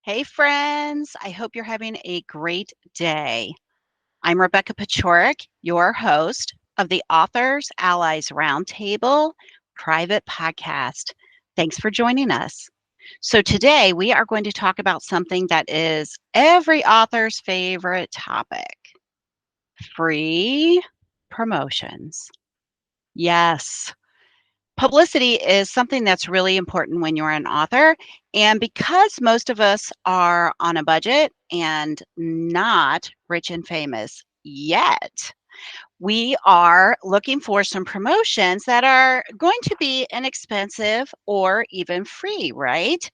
Hey, friends. I hope you're having a great day. I'm Rebecca Pachorik, your host of the Authors Allies Roundtable private podcast. Thanks for joining us. So, today we are going to talk about something that is every author's favorite topic: free promotions. Yes. Publicity is something that's really important when you're an author. And because most of us are on a budget and not rich and famous yet, we are looking for some promotions that are going to be inexpensive or even free, right?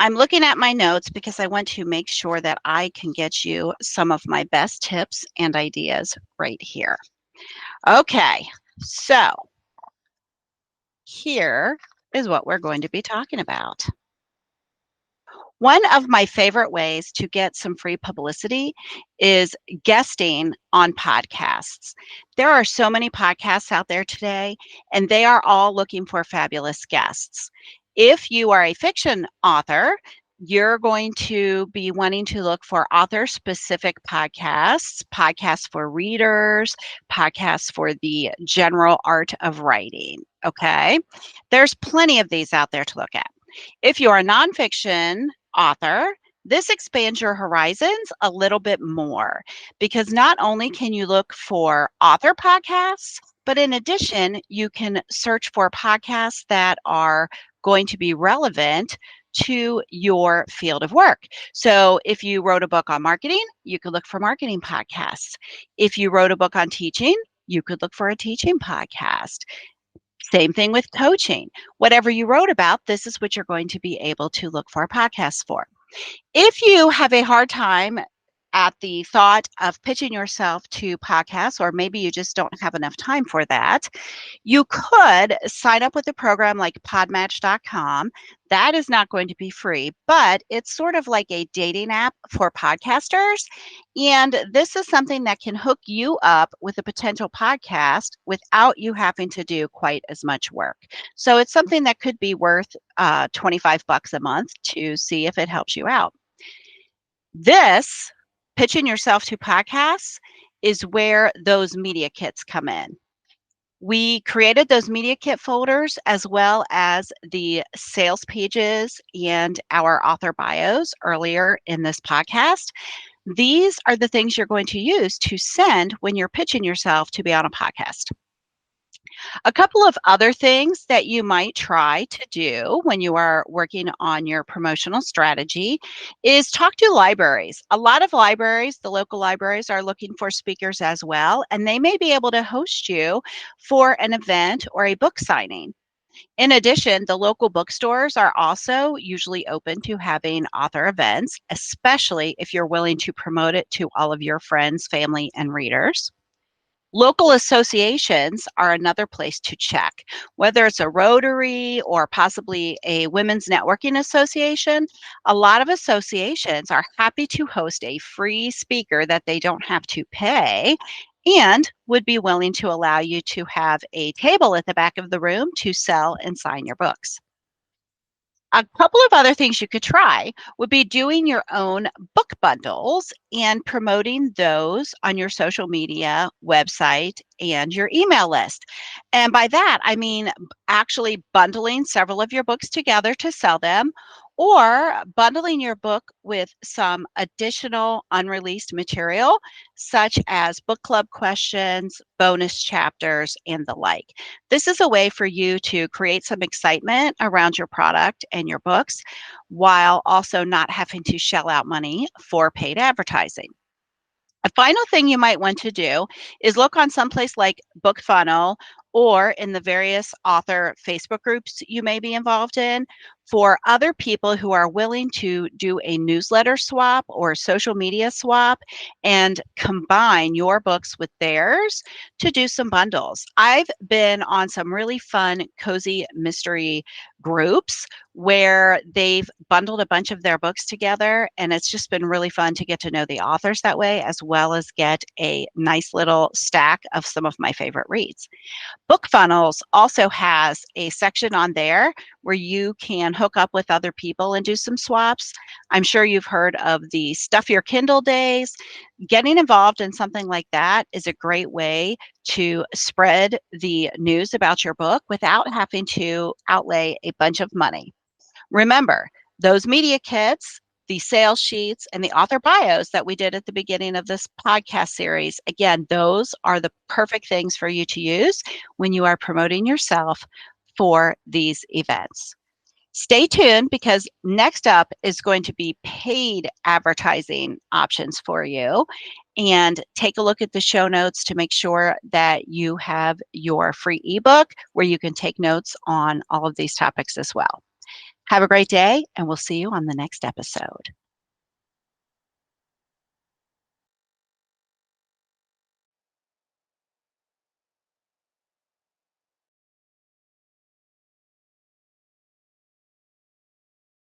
I'm looking at my notes because I want to make sure that I can get you some of my best tips and ideas right here. Okay, so here is what we're going to be talking about. One of my favorite ways to get some free publicity is guesting on podcasts. There are so many podcasts out there today, and they are all looking for fabulous guests. If you are a fiction author, you're going to be wanting to look for author specific podcasts, podcasts for readers, podcasts for the general art of writing. Okay. There's plenty of these out there to look at. If you're a nonfiction author, this expands your horizons a little bit more because not only can you look for author podcasts, but in addition, you can search for podcasts that are going to be relevant to your field of work. So if you wrote a book on marketing, you could look for marketing podcasts. If you wrote a book on teaching, you could look for a teaching podcast. Same thing with coaching. Whatever you wrote about, this is what you're going to be able to look for podcasts for. If you have a hard time at the thought of pitching yourself to podcasts, or maybe you just don't have enough time for that, you could sign up with a program like podmatch.com. That is not going to be free, but it's sort of like a dating app for podcasters. And this is something that can hook you up with a potential podcast without you having to do quite as much work. So it's something that could be worth $25 a month to see if it helps you out. This, pitching yourself to podcasts, is where those media kits come in. We created those media kit folders as well as the sales pages and our author bios earlier in this podcast. These are the things you're going to use to send when you're pitching yourself to be on a podcast. A couple of other things that you might try to do when you are working on your promotional strategy is talk to libraries. A lot of libraries, the local libraries, are looking for speakers as well, and they may be able to host you for an event or a book signing. In addition, the local bookstores are also usually open to having author events, especially if you're willing to promote it to all of your friends, family, and readers. Local associations are another place to check, whether it's a Rotary or possibly a women's networking association. A lot of associations are happy to host a free speaker that they don't have to pay and would be willing to allow you to have a table at the back of the room to sell and sign your books. A couple of other things you could try would be doing your own book bundles and promoting those on your social media, website, and your email list. And by that, I mean actually bundling several of your books together to sell them, or bundling your book with some additional unreleased material, such as book club questions, bonus chapters, and the like. This is a way for you to create some excitement around your product and your books while also not having to shell out money for paid advertising. A final thing you might want to do is look on someplace like BookFunnel or in the various author Facebook groups you may be involved in for other people who are willing to do a newsletter swap or social media swap and combine your books with theirs to do some bundles. I've been on some really fun, cozy mystery groups where they've bundled a bunch of their books together, and it's just been really fun to get to know the authors that way, as well as get a nice little stack of some of my favorite reads. BookFunnels also has a section on there where you can hook up with other people and do some swaps. I'm sure you've heard of the Stuff Your Kindle days. Getting involved in something like that is a great way to spread the news about your book without having to outlay a bunch of money. Remember, those media kits, the sales sheets, and the author bios that we did at the beginning of this podcast series, again, those are the perfect things for you to use when you are promoting yourself for these events. Stay tuned, because next up is going to be paid advertising options for you. And take a look at the show notes to make sure that you have your free ebook where you can take notes on all of these topics as well. Have a great day, and we'll see you on the next episode.